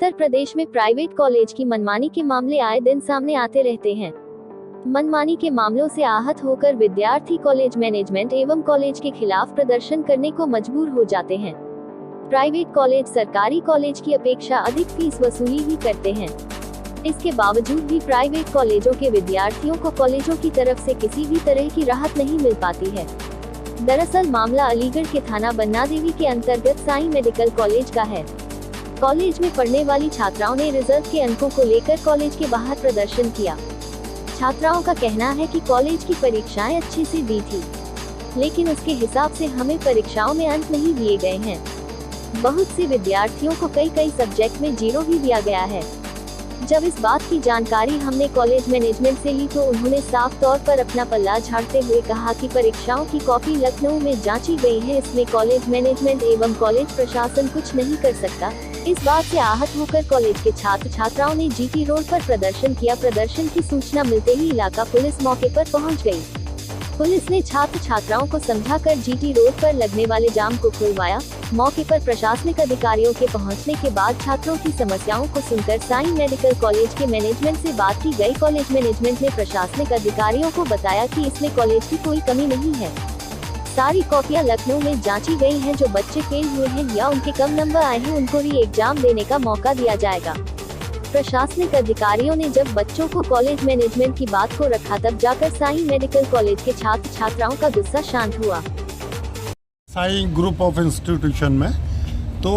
उत्तर प्रदेश में private college की मनमानी के मामले आए दिन सामने आते रहते हैं। मनमानी के मामलों से आहत होकर विद्यार्थी कॉलेज मैनेजमेंट एवं कॉलेज के खिलाफ प्रदर्शन करने को मजबूर हो जाते हैं। प्राइवेट कॉलेज सरकारी कॉलेज की अपेक्षा अधिक फीस वसूली ही करते हैं। इसके बावजूद भी प्राइवेट कॉलेजों के विद्यार्थियों को कॉलेजों की तरफ से किसी भी तरह की राहत नहीं मिल पाती है। दरअसल मामला अलीगढ़ के थाना बन्ना देवी के अंतर्गत साई मेडिकल कॉलेज का है। कॉलेज में पढ़ने वाली छात्राओं ने रिजल्ट के अंकों को लेकर कॉलेज के बाहर प्रदर्शन किया। छात्राओं का कहना है कि कॉलेज की परीक्षाएं अच्छी से दी थी, लेकिन उसके हिसाब से हमें परीक्षाओं में अंक नहीं दिए गए हैं। बहुत से विद्यार्थियों को कई सब्जेक्ट में 0 भी दिया गया है। जब इस बात की जानकारी हमने कॉलेज मैनेजमेंट से ली तो उन्होंने साफ तौर पर अपना पल्ला झाड़ते हुए कहा कि परीक्षाओं की कॉपी लखनऊ में जांची गई है, इसमें कॉलेज मैनेजमेंट एवं कॉलेज प्रशासन कुछ नहीं कर सकता। इस बात से आहत होकर कॉलेज के छात्र छात्राओं ने जीटी रोड पर प्रदर्शन किया। प्रदर्शन की सूचना मिलते ही इलाका पुलिस मौके पर पहुंच गई। पुलिस ने छात्र छात्राओं को समझाकर जीटी रोड पर लगने वाले जाम को खुलवाया। मौके पर प्रशासनिक अधिकारियों के पहुंचने के बाद छात्रों की समस्याओं को सुनकर साई मेडिकल कॉलेज के मैनेजमेंट से बात की गई। कॉलेज मैनेजमेंट ने प्रशासनिक अधिकारियों को बताया कि इसमें कॉलेज की कोई कमी नहीं है। सारी कॉपियां लखनऊ में जांची गई हैं। जो बच्चे फेल हुए हैं या उनके कम नंबर आए हैं उनको री एग्जाम देने का मौका दिया जाएगा। प्रशासनिक अधिकारियों ने जब बच्चों को कॉलेज मैनेजमेंट की बात को रखा तब जाकर साई मेडिकल कॉलेज के छात्र छात्राओं का गुस्सा शांत हुआ। साई ग्रुप ऑफ इंस्टीट्यूशन में तो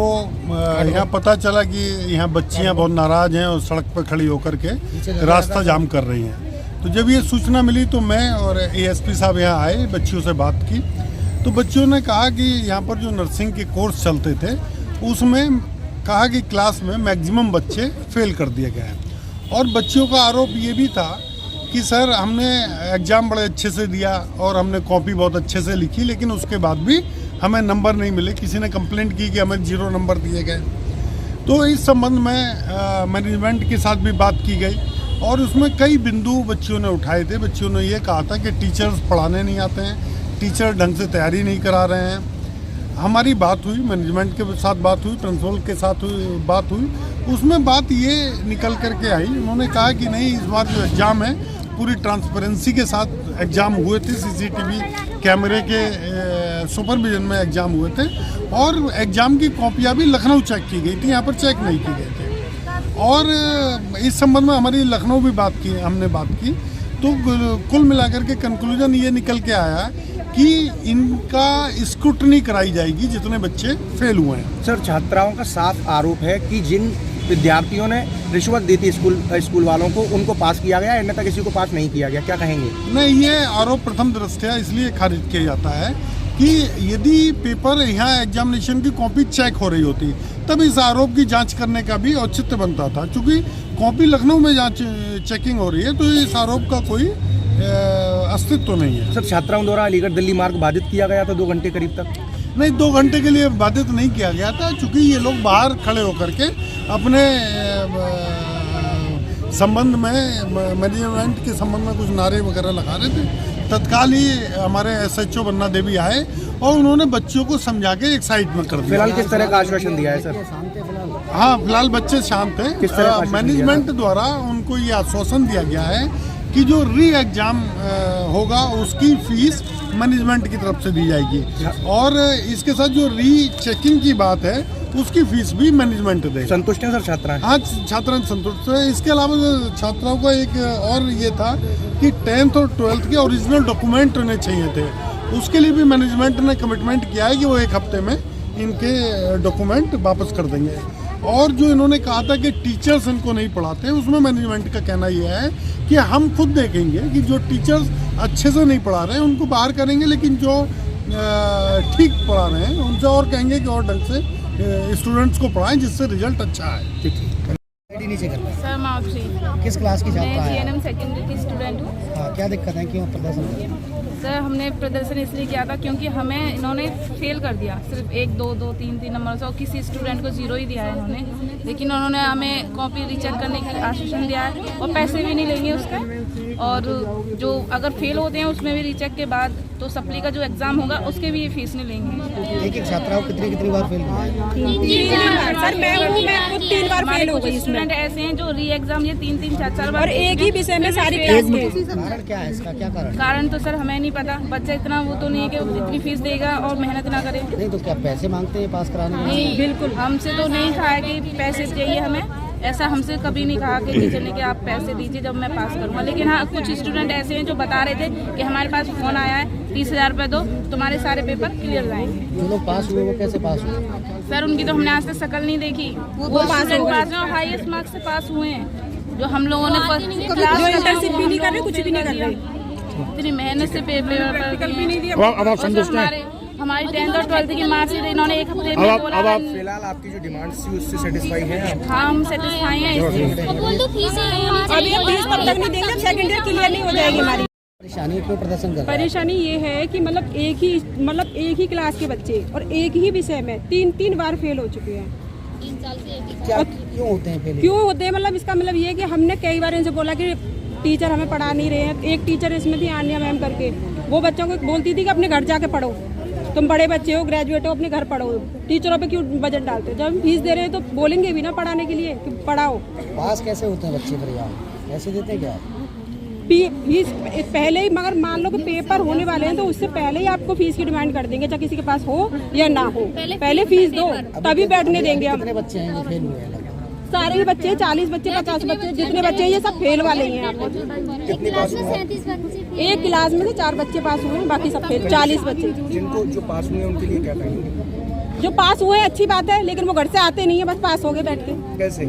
यहाँ पता चला कि यहाँ बच्चियाँ बहुत नाराज हैं और सड़क पर खड़ी होकर के रास्ता जाम कर रही हैं। तो जब ये सूचना मिली तो मैं और एएसपी साहब यहाँ आए, बच्चियों से बात की तो बच्चियों ने कहा कि यहाँ पर जो नर्सिंग के कोर्स चलते थे उसमें कहा कि क्लास में मैक्सिमम बच्चे फेल कर दिए गए हैं। और बच्चियों का आरोप ये भी था कि सर हमने एग्ज़ाम बड़े अच्छे से दिया और हमने कॉपी बहुत अच्छे से लिखी, लेकिन उसके बाद भी हमें नंबर नहीं मिले। किसी ने कंप्लेंट की कि हमें 0 नंबर दिए गए। तो इस संबंध में मैनेजमेंट के साथ भी बात की गई और उसमें कई बिंदु बच्चियों ने उठाए थे। बच्चियों ने ये कहा था कि टीचर्स पढ़ाने नहीं आते हैं, टीचर ढंग से तैयारी नहीं करा रहे हैं। हमारी बात हुई, मैनेजमेंट के साथ बात हुई, प्रिंसिपल के साथ बात हुई, उसमें बात ये निकल कर के आई। उन्होंने कहा कि नहीं, इस बार जो एग्ज़ाम है पूरी ट्रांसपेरेंसी के साथ एग्ज़ाम हुए थे। सीसीटीवी कैमरे के सुपरविजन में एग्ज़ाम हुए थे और एग्ज़ाम की कॉपियाँ भी लखनऊ चेक की गई थी, यहाँ पर चेक नहीं की गई थी। और इस संबंध में हमारी लखनऊ भी हमने बात की तो कुल मिलाकर के कंक्लूजन ये निकल के आया कि इनका स्क्रूटनी कराई जाएगी जितने बच्चे फेल हुए हैं। सर, छात्राओं का साफ आरोप है कि जिन विद्यार्थियों ने रिश्वत दी थी स्कूल वालों को, उनको पास किया गया, अन्यथा किसी को पास नहीं किया गया। क्या कहेंगे? नहीं, ये आरोप प्रथम दृष्टया इसलिए खारिज किया जाता है कि यदि पेपर यहाँ एग्जामिनेशन की कॉपी चेक हो रही होती तब इस आरोप की जांच करने का भी औचित्य बनता था। चूँकि कॉपी लखनऊ में चेकिंग हो रही है तो इस आरोप का कोई अस्तित्व तो नहीं है। सर, छात्राओं द्वारा अलीगढ़ दिल्ली मार्ग बाधित किया गया था 2 घंटे करीब तक? नहीं, 2 घंटे के लिए बाधित नहीं किया गया था, चूँकि ये लोग बाहर खड़े होकर के अपने संबंध में मैनेजमेंट के संबंध में कुछ नारे वगैरह लगा रहे थे। तत्काल ही हमारे SHO बन्ना देवी आए और उन्होंने बच्चों को समझा के एक साइड में कर दिया। फिलहाल किस तरह का आश्वासन दिया है सर? हाँ, फिलहाल बच्चे शांत हैं। किस तरह मैनेजमेंट द्वारा उनको ये आश्वासन दिया गया है कि जो री एग्जाम होगा उसकी फीस मैनेजमेंट की तरफ से दी जाएगी और इसके साथ जो री चेकिंग की बात है उसकी फीस भी मैनेजमेंट देगा। संतुष्ट हैं सर छात्रा? हाँ, छात्रा संतुष्ट है। इसके अलावा छात्राओं का एक और ये था कि 10th और 12th के ओरिजिनल डॉक्यूमेंट उन्हें चाहिए थे। उसके लिए भी मैनेजमेंट ने कमिटमेंट किया है कि वो 1 हफ्ते में इनके डॉक्यूमेंट वापस कर देंगे। और जो इन्होंने कहा था कि टीचर्स इनको नहीं पढ़ाते, उसमें मैनेजमेंट का कहना यह है कि हम खुद देखेंगे कि जो टीचर्स अच्छे से नहीं पढ़ा रहे हैं उनको बाहर करेंगे, लेकिन जो ठीक पढ़ा रहे हैं उनसे और कहेंगे कि और ढंग से स्टूडेंट्स को पढ़ाएं जिससे रिजल्ट अच्छा है। ठीक है। नीचे कर सर, माधुरी। किस क्लास की छात्रा मैं है? GNM सेकेंडरी की स्टूडेंट हूँ। हाँ, क्या दिक्कत है, क्यों प्रदर्शन किया? सर, हमने प्रदर्शन इसलिए किया था क्योंकि हमें इन्होंने फेल कर दिया, सिर्फ 1, 2, 2, 3 नंबर से, और किसी स्टूडेंट को 0 ही दिया है इन्होंने। लेकिन उन्होंने हमें कॉपी रीचेक करने का आश्वासन दिया है और पैसे भी नहीं लेंगे उसका। और जो अगर फेल होते हैं उसमें भी रीचेक के बाद तो सप्ली का जो एग्जाम होगा उसके भी ये फीस नहीं लेंगे। एक छात्रा को कितनी बार फेल हुआ है? सर मैं खुद 3 बार फेल हो गई इसमें। स्टूडेंट ऐसे हैं जो री एग्जाम ये 3-4 बार और एक ही विषय में सारी क्लास के। कारण क्या है इसका, क्या कारण? कारण तो सर हमें नहीं पता, बच्चा इतना वो तो नहीं है कि वो इतनी फीस देगा और मेहनत ना करे। नहीं तो क्या पैसे मांगते हैं पास कराने में? नहीं बिल्कुल, हमसे तो नहीं कहा कि पैसे चाहिए हमें, ऐसा हमसे कभी नहीं कहा कि टीचर ने कि आप पैसे दीजिए जब मैं पास करूँगा। लेकिन हाँ कुछ स्टूडेंट ऐसे हैं जो बता रहे थे कि हमारे पास फ़ोन आया है 30,000 रुपये दो तुम्हारे सारे पेपर क्लियर जाएंगे। जो लोग पास हुए वो कैसे पास हुए? सर उनकी तो हमने आज तक शक्ल नहीं देखी, वो पास और हाईएस्ट मार्क्स से पास हुए हैं। जो हम लोगों ने जो इंटर्नशिप भी नहीं कर रहे, कुछ भी नहीं कर रहे, इतनी मेहनत से पेपर भी नहीं दिया। अब आप संतुष्ट हैं? हमारी 10th और 12th की मार्कशीट इन्होंने एक हफ्ते में बोला। फिलहाल आपकी जो डिमांड्स थी उससे सेटिस्फाई हैं आप? हाँ हम सेटिस्फाई हैं इससे। अभी हम फीस तब तक नहीं देंगे, सेकंड ईयर क्लियर नहीं हो जाएगी हमारी। परेशानी क्यों प्रदर्शन कर रहे हैं? परेशानी ये है कि मतलब एक ही क्लास के बच्चे और एक ही विषय में 3 बार फेल हो चुके हैं। क्या क्यों होते हैं फेल? क्यों होते हैं मतलब इसका मतलब ये है कि हमने कई बार इनसे बोला कि टीचर हमें पढ़ा नहीं रहे हैं। एक टीचर इसमें थी आन्या मैम करके, वो बच्चों को बोलती थी कि अपने घर जाके पढ़ो, तुम बड़े बच्चे हो, ग्रेजुएट हो, अपने घर पढ़ो, टीचरों पे क्यों बजट डालते हो? जब हम फीस दे रहे हैं तो बोलेंगे भी ना पढ़ाने के लिए कि पढ़ाओ। पास कैसे होते हैं बच्चे फिर यहाँ? कैसे देते हैं क्या? फीस पहले ही, मगर मान लो कि पेपर होने वाले हैं तो उससे पहले ही आपको फीस की डिमांड कर देंगे, चाहे किसी के पास हो या ना हो, पहले फीस दो तभी बैठने देंगे हम। कितने बच्चे हैं जो फेल हुए हैं? सारे ही बच्चे 40 बच्चे 50 बच्चे जितने बच्चे हैं ये सब फेल वाले ही हैं। कितने पास हुए? एक क्लास में से 4 बच्चे पास हुए हैं, बाकी सब फेल। 40 बच्चे जिनको जो पास हुए हैं उनके लिए क्या कहेंगे? जो पास हुए हैं अच्छी बात है, लेकिन वो घर से आते नहीं है, बस पास हो गए बैठ के। कैसे?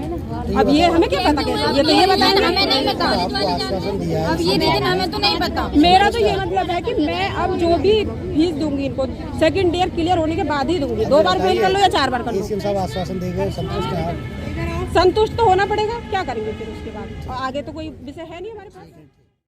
अब ये हमें क्या पता कैसे, ये तो ये बताएंगे। हमें नहीं पता, आपको आश्वासन दिया है? अब ये लेकिन हमें तो नहीं पता। मेरा तो ये मतलब है कि मैं अब जो भी फीस दूंगी इनको सेकंड ईयर क्लियर होने के बाद ही दूंगी। 2 बार फेल कर लो या 4 बार कर लो। डीसीएम साहब आश्वासन देंगे, संतुष्ट हैं आप? संतुष्ट तो होना पड़ेगा, क्या करेंगे फिर उसके बाद? और आगे तो कोई विषय है नहीं हमारे पास।